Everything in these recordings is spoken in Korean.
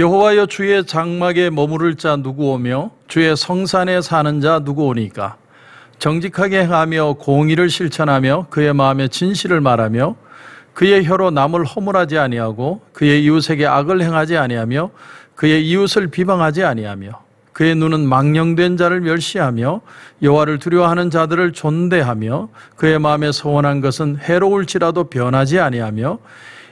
여호와여 주의 장막에 머무를 자 누구 오며 주의 성산에 사는 자 누구 오니까? 정직하게 행하며 공의를 실천하며 그의 마음에 진실을 말하며 그의 혀로 남을 허물하지 아니하고 그의 이웃에게 악을 행하지 아니하며 그의 이웃을 비방하지 아니하며 그의 눈은 망령된 자를 멸시하며 여호와를 두려워하는 자들을 존대하며 그의 마음에 소원한 것은 해로울지라도 변하지 아니하며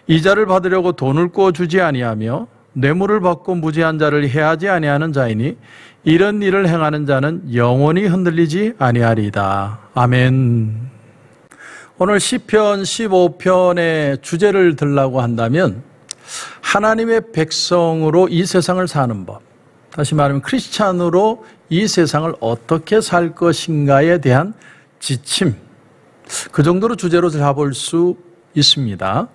이자를 받으려고 돈을 꾸어주지 아니하며 뇌물을 받고 무지한 자를 해하지 아니하는 자이니 이런 일을 행하는 자는 영원히 흔들리지 아니하리이다. 아멘. 오늘 시편 15편의 주제를 들라고 한다면 하나님의 백성으로 이 세상을 사는 법, 다시 말하면 크리스찬으로 이 세상을 어떻게 살 것인가에 대한 지침, 그 정도로 주제로 잡을 수 있습니다.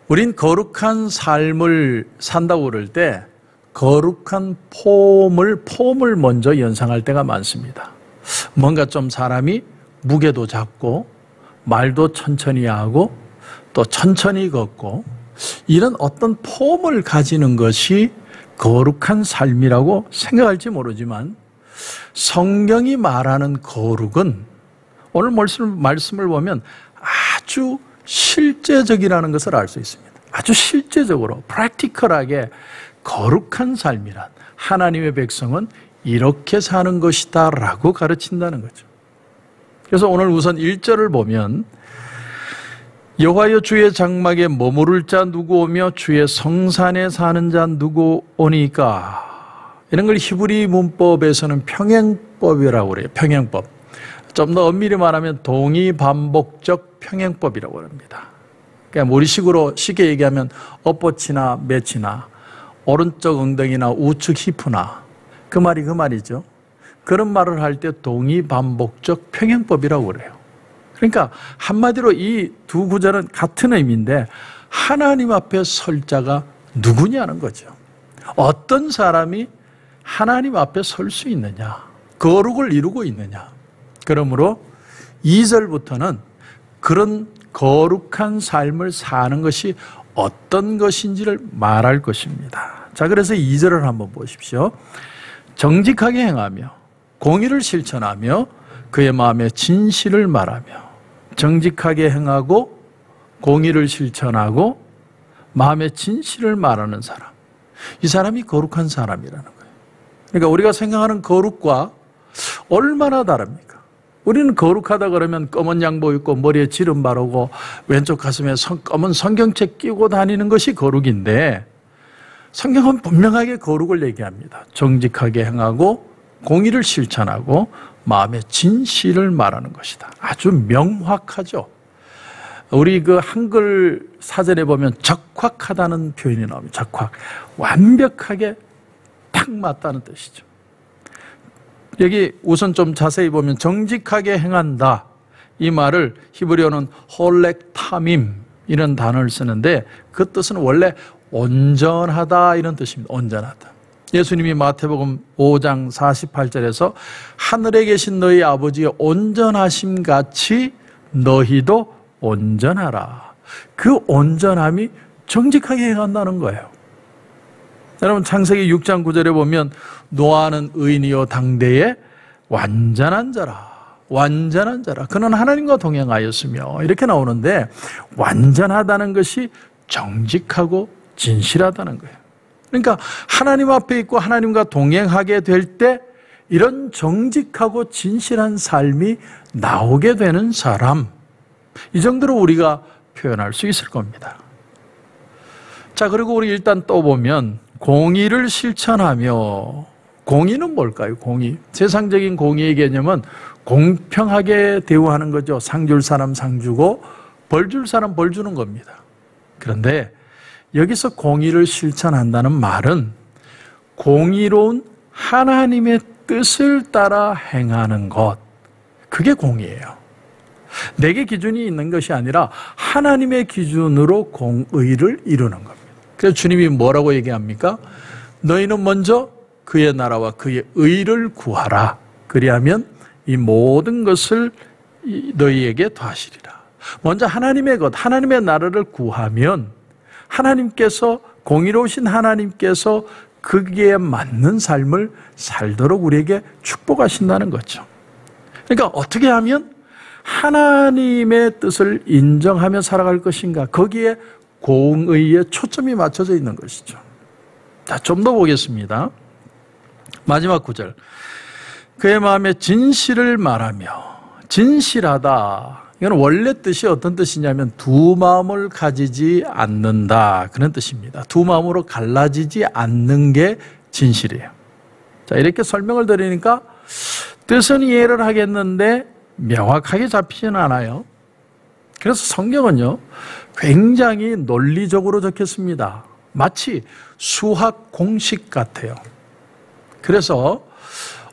우린 거룩한 삶을 산다고 그럴 때 거룩한 폼을 먼저 연상할 때가 많습니다. 뭔가 좀 사람이 무게도 작고 말도 천천히 하고 또 천천히 걷고 이런 어떤 폼을 가지는 것이 거룩한 삶이라고 생각할지 모르지만 성경이 말하는 거룩은 오늘 말씀을 보면 아주 실제적이라는 것을 알 수 있습니다. 아주 실제적으로 프랙티컬하게 거룩한 삶이란 하나님의 백성은 이렇게 사는 것이다 라고 가르친다는 거죠. 그래서 오늘 우선 1절을 보면 여호와여 주의 장막에 머무를 자 누구 오며 주의 성산에 사는 자 누구 오니까, 이런 걸 히브리 문법에서는 평행법이라고 그래요. 평행법. 좀 더 엄밀히 말하면 동의반복적 평행법이라고 합니다. 그러니까 우리식으로 쉽게 얘기하면 엇붙이나 매치나 오른쪽 엉덩이나 우측 히프나 그 말이죠. 그런 말을 할 때 동의반복적 평행법이라고 그래요. 그러니까 한마디로 이 두 구절은 같은 의미인데 하나님 앞에 설 자가 누구냐는 거죠. 어떤 사람이 하나님 앞에 설 수 있느냐, 거룩을 이루고 있느냐. 그러므로 2절부터는 그런 거룩한 삶을 사는 것이 어떤 것인지를 말할 것입니다. 자, 그래서 2절을 한번 보십시오. 정직하게 행하며 공의를 실천하며 그의 마음에 진실을 말하며. 정직하게 행하고 공의를 실천하고 마음에 진실을 말하는 사람, 이 사람이 거룩한 사람이라는 거예요. 그러니까 우리가 생각하는 거룩과 얼마나 다릅니까? 우리는 거룩하다 그러면 검은 양복 입고 머리에 지름 바르고 왼쪽 가슴에 검은 성경책 끼고 다니는 것이 거룩인데, 성경은 분명하게 거룩을 얘기합니다. 정직하게 행하고 공의를 실천하고 마음의 진실을 말하는 것이다. 아주 명확하죠. 우리 그 한글 사전에 보면 적확하다는 표현이 나옵니다. 적확. 완벽하게 딱 맞다는 뜻이죠. 여기 우선 좀 자세히 보면 정직하게 행한다, 이 말을 히브리어는 홀렉타밈 이런 단어를 쓰는데 그 뜻은 원래 온전하다 이런 뜻입니다. 온전하다. 예수님이 마태복음 5장 48절에서 하늘에 계신 너희 아버지의 온전하심 같이 너희도 온전하라. 그 온전함이 정직하게 행한다는 거예요. 여러분 창세기 6장 9절에 보면 노아는 의인이요 당대의 완전한 자라. 완전한 자라. 그는 하나님과 동행하였으며 이렇게 나오는데 완전하다는 것이 정직하고 진실하다는 거예요. 그러니까 하나님 앞에 있고 하나님과 동행하게 될 때 이런 정직하고 진실한 삶이 나오게 되는 사람, 이 정도로 우리가 표현할 수 있을 겁니다. 자, 그리고 우리 일단 또 보면 공의를 실천하며, 공의는 뭘까요? 공의. 세상적인 공의의 개념은 공평하게 대우하는 거죠. 상 줄 사람 상 주고 벌 줄 사람 벌 주는 겁니다. 그런데 여기서 공의를 실천한다는 말은 공의로운 하나님의 뜻을 따라 행하는 것, 그게 공의예요. 내게 기준이 있는 것이 아니라 하나님의 기준으로 공의를 이루는 겁니다. 그래서 주님이 뭐라고 얘기합니까? 너희는 먼저 그의 나라와 그의 의를 구하라. 그리하면 이 모든 것을 너희에게 더하시리라. 먼저 하나님의 것, 하나님의 나라를 구하면 하나님께서 공의로우신 하나님께서 거기에 맞는 삶을 살도록 우리에게 축복하신다는 거죠. 그러니까 어떻게 하면 하나님의 뜻을 인정하며 살아갈 것인가, 거기에 공의의 초점이 맞춰져 있는 것이죠. 자, 좀 더 보겠습니다. 마지막 구절. 그의 마음에 진실을 말하며, 진실하다. 이건 원래 뜻이 어떤 뜻이냐면 두 마음을 가지지 않는다, 그런 뜻입니다. 두 마음으로 갈라지지 않는 게 진실이에요. 자, 이렇게 설명을 드리니까 뜻은 이해를 하겠는데 명확하게 잡히지는 않아요. 그래서 성경은요, 굉장히 논리적으로 적혔습니다. 마치 수학 공식 같아요. 그래서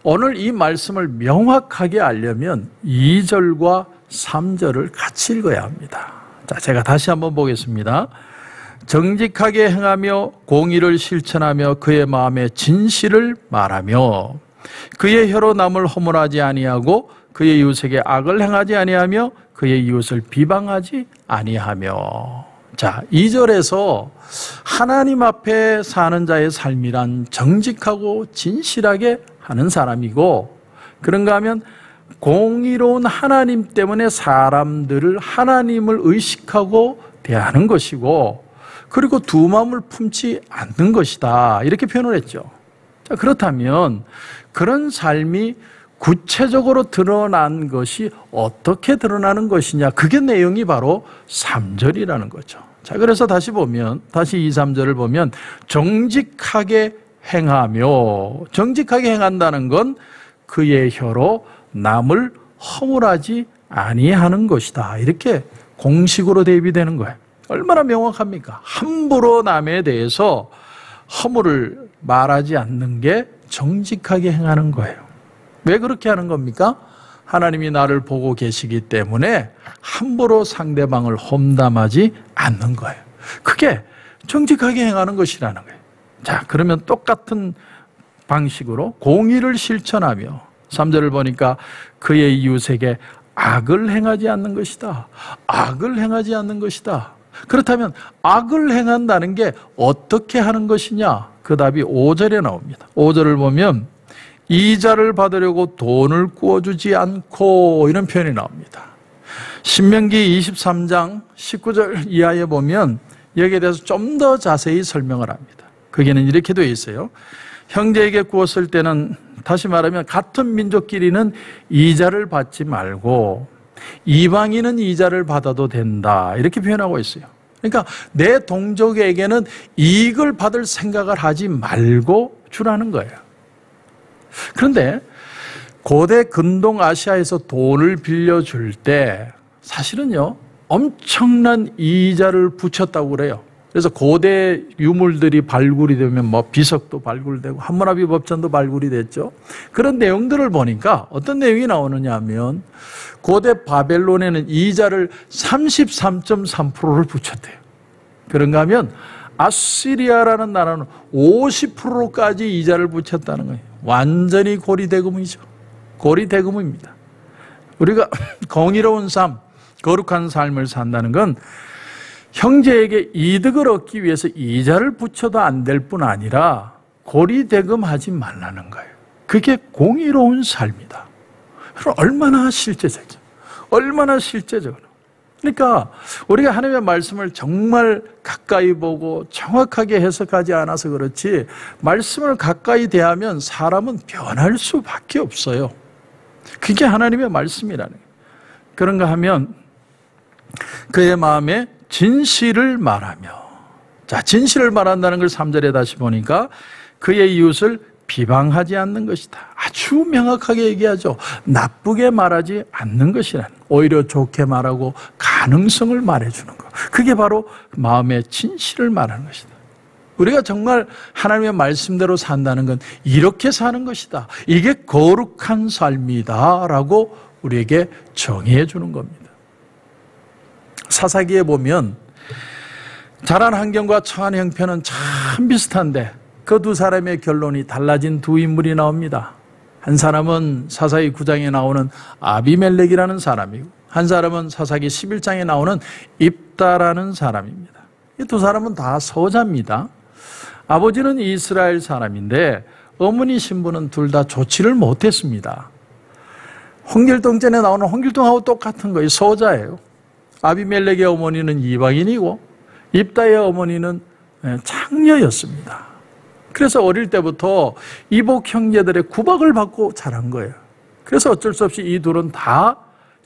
오늘 이 말씀을 명확하게 알려면 2절과 3절을 같이 읽어야 합니다. 자, 제가 다시 한번 보겠습니다. 정직하게 행하며 공의를 실천하며 그의 마음에 진실을 말하며 그의 혀로 남을 허물하지 아니하고 그의 이웃에게 악을 행하지 아니하며 그의 이웃을 비방하지 아니하며. 자, 2절에서 하나님 앞에 사는 자의 삶이란 정직하고 진실하게 하는 사람이고, 그런가 하면 공의로운 하나님 때문에 사람들을, 하나님을 의식하고 대하는 것이고, 그리고 두 마음을 품지 않는 것이다, 이렇게 표현을 했죠. 자, 그렇다면 그런 삶이 구체적으로 드러난 것이 어떻게 드러나는 것이냐, 그게 내용이 바로 3절이라는 거죠. 자, 그래서 다시 2, 3절을 보면 정직하게 행하며, 정직하게 행한다는 건 그의 혀로 남을 허물하지 아니하는 것이다, 이렇게 공식으로 대입이 되는 거예요. 얼마나 명확합니까? 함부로 남에 대해서 허물을 말하지 않는 게 정직하게 행하는 거예요. 왜 그렇게 하는 겁니까? 하나님이 나를 보고 계시기 때문에 함부로 상대방을 험담하지 않는 거예요. 그게 정직하게 행하는 것이라는 거예요. 자, 그러면 똑같은 방식으로 공의를 실천하며, 3절을 보니까 그의 이웃에게 악을 행하지 않는 것이다. 악을 행하지 않는 것이다. 그렇다면 악을 행한다는 게 어떻게 하는 것이냐? 그 답이 5절에 나옵니다. 5절을 보면 이자를 받으려고 돈을 구워주지 않고, 이런 표현이 나옵니다. 신명기 23장 19절 이하에 보면 여기에 대해서 좀 더 자세히 설명을 합니다. 거기는 이렇게 되어 있어요. 형제에게 구웠을 때는, 다시 말하면 같은 민족끼리는 이자를 받지 말고 이방인은 이자를 받아도 된다, 이렇게 표현하고 있어요. 그러니까 내 동족에게는 이익을 받을 생각을 하지 말고 주라는 거예요. 그런데 고대 근동 아시아에서 돈을 빌려줄 때 사실은요, 엄청난 이자를 붙였다고 그래요. 그래서 고대 유물들이 발굴이 되면 뭐 비석도 발굴되고 함무라비 법전도 발굴이 됐죠. 그런 내용들을 보니까 어떤 내용이 나오느냐 하면 고대 바벨론에는 이자를 33.3%를 붙였대요. 그런가 하면 아시리아라는 나라는 50%까지 이자를 붙였다는 거예요. 완전히 고리대금이죠. 고리대금입니다. 우리가 공의로운 삶, 거룩한 삶을 산다는 건 형제에게 이득을 얻기 위해서 이자를 붙여도 안 될 뿐 아니라 고리대금하지 말라는 거예요. 그게 공의로운 삶이다. 얼마나 실제적이죠. 얼마나 실제적으로. 그러니까 우리가 하나님의 말씀을 정말 가까이 보고 정확하게 해석하지 않아서 그렇지, 말씀을 가까이 대하면 사람은 변할 수밖에 없어요. 그게 하나님의 말씀이라는 거예요. 그런가 하면 그의 마음에 진실을 말하며, 자, 진실을 말한다는 걸 3절에 다시 보니까 그의 이웃을 비방하지 않는 것이다. 아주 명확하게 얘기하죠. 나쁘게 말하지 않는 것이라는, 오히려 좋게 말하고 가능성을 말해주는 것. 그게 바로 마음의 진실을 말하는 것이다. 우리가 정말 하나님의 말씀대로 산다는 건 이렇게 사는 것이다. 이게 거룩한 삶이다 라고 우리에게 정의해 주는 겁니다. 사사기에 보면 자란 환경과 처한 형편은 참 비슷한데 그 두 사람의 결론이 달라진 두 인물이 나옵니다. 한 사람은 사사기 9장에 나오는 아비멜렉이라는 사람이고, 한 사람은 사사기 11장에 나오는 입다라는 사람입니다. 이 두 사람은 다 서자입니다. 아버지는 이스라엘 사람인데 어머니 신부는 둘 다 좋지를 못했습니다. 홍길동전에 나오는 홍길동하고 똑같은 거예요. 소자예요. 아비멜렉의 어머니는 이방인이고 입다의 어머니는 창녀였습니다. 그래서 어릴 때부터 이복 형제들의 구박을 받고 자란 거예요. 그래서 어쩔 수 없이 이 둘은 다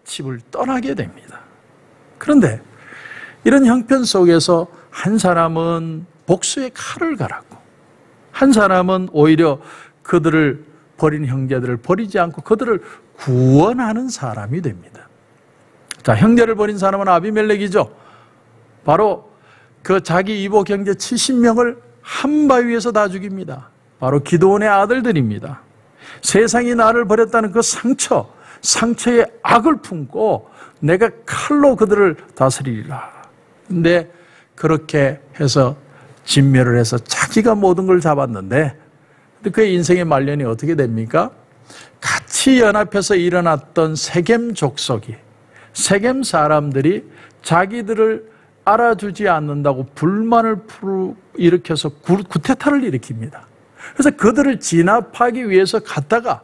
집을 떠나게 됩니다. 그런데 이런 형편 속에서 한 사람은 복수의 칼을 갈았고 한 사람은 오히려 그들을 버린 형제들을 버리지 않고 그들을 구원하는 사람이 됩니다. 자, 형제를 버린 사람은 아비멜렉이죠. 바로 그 자기 이복 형제 70명을 한 바위에서 다 죽입니다. 바로 기드온의 아들들입니다. 세상이 나를 버렸다는 그 상처에 악을 품고 내가 칼로 그들을 다스리리라. 근데 그렇게 해서 진멸을 해서 자기가 모든 걸 잡았는데 그의 인생의 말년이 어떻게 됩니까? 같이 연합해서 일어났던 세겜 족속이, 세겜 사람들이 자기들을 알아주지 않는다고 불만을 일으켜서 구테타를 일으킵니다. 그래서 그들을 진압하기 위해서 갔다가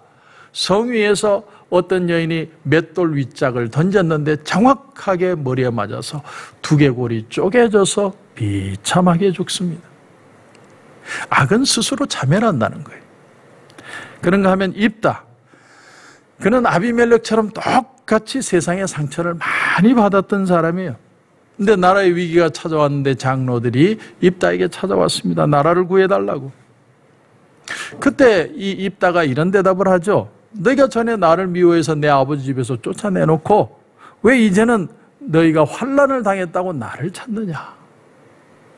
성 위에서 어떤 여인이 맷돌 윗짝을 던졌는데 정확하게 머리에 맞아서 두개골이 쪼개져서 비참하게 죽습니다. 악은 스스로 자멸한다는 거예요. 그런가 하면 입다. 그는 아비멜렉처럼 똑같이 세상의 상처를 많이 받았던 사람이에요. 근데 나라의 위기가 찾아왔는데 장로들이 입다에게 찾아왔습니다. 나라를 구해달라고. 그때 이 입다가 이런 대답을 하죠. 너희가 전에 나를 미워해서 내 아버지 집에서 쫓아내놓고 왜 이제는 너희가 환난을 당했다고 나를 찾느냐.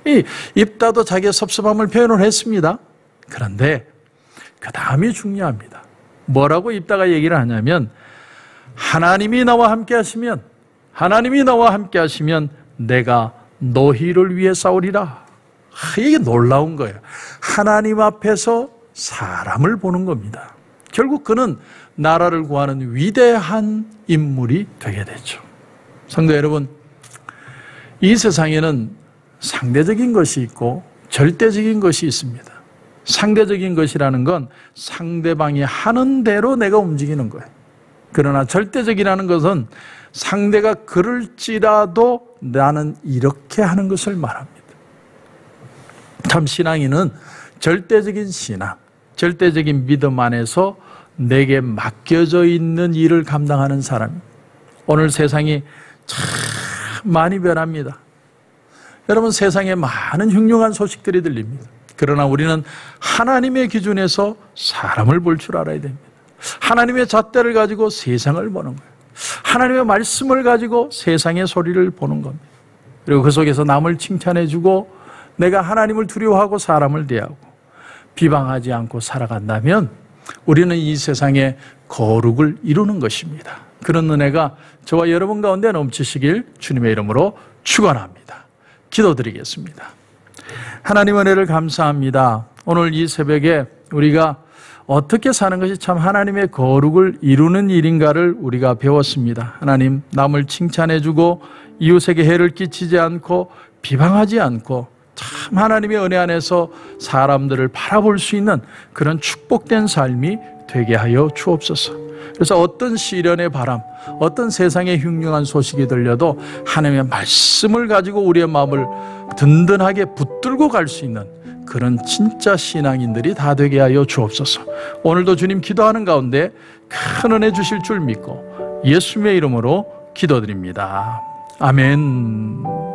이 입다도 자기의 섭섭함을 표현을 했습니다. 그런데 그 다음이 중요합니다. 뭐라고 입다가 얘기를 하냐면 하나님이 나와 함께 하시면 내가 너희를 위해 싸우리라. 이게 놀라운 거예요. 하나님 앞에서 사람을 보는 겁니다. 결국 그는 나라를 구하는 위대한 인물이 되게 되죠. 성도 여러분, 이 세상에는 상대적인 것이 있고 절대적인 것이 있습니다. 상대적인 것이라는 건 상대방이 하는 대로 내가 움직이는 거예요. 그러나 절대적이라는 것은 상대가 그럴지라도 나는 이렇게 하는 것을 말합니다. 참 신앙인은 절대적인 신앙, 절대적인 믿음 안에서 내게 맡겨져 있는 일을 감당하는 사람입니다. 오늘 세상이 참 많이 변합니다. 여러분, 세상에 많은 흉흉한 소식들이 들립니다. 그러나 우리는 하나님의 기준에서 사람을 볼 줄 알아야 됩니다. 하나님의 잣대를 가지고 세상을 보는 거예요. 하나님의 말씀을 가지고 세상의 소리를 보는 겁니다. 그리고 그 속에서 남을 칭찬해주고 내가 하나님을 두려워하고 사람을 대하고 비방하지 않고 살아간다면 우리는 이 세상에 거룩을 이루는 것입니다. 그런 은혜가 저와 여러분 가운데 넘치시길 주님의 이름으로 축원합니다. 기도드리겠습니다. 하나님 은혜를 감사합니다. 오늘 이 새벽에 우리가 어떻게 사는 것이 참 하나님의 거룩을 이루는 일인가를 우리가 배웠습니다. 하나님, 남을 칭찬해주고 이웃에게 해를 끼치지 않고 비방하지 않고 참 하나님의 은혜 안에서 사람들을 바라볼 수 있는 그런 축복된 삶이 되게 하여 주옵소서. 그래서 어떤 시련의 바람, 어떤 세상의 흉흉한 소식이 들려도 하나님의 말씀을 가지고 우리의 마음을 든든하게 붙들고 갈 수 있는 그런 진짜 신앙인들이 다 되게 하여 주옵소서. 오늘도 주님 기도하는 가운데 큰 은혜 주실 줄 믿고 예수님의 이름으로 기도드립니다. 아멘.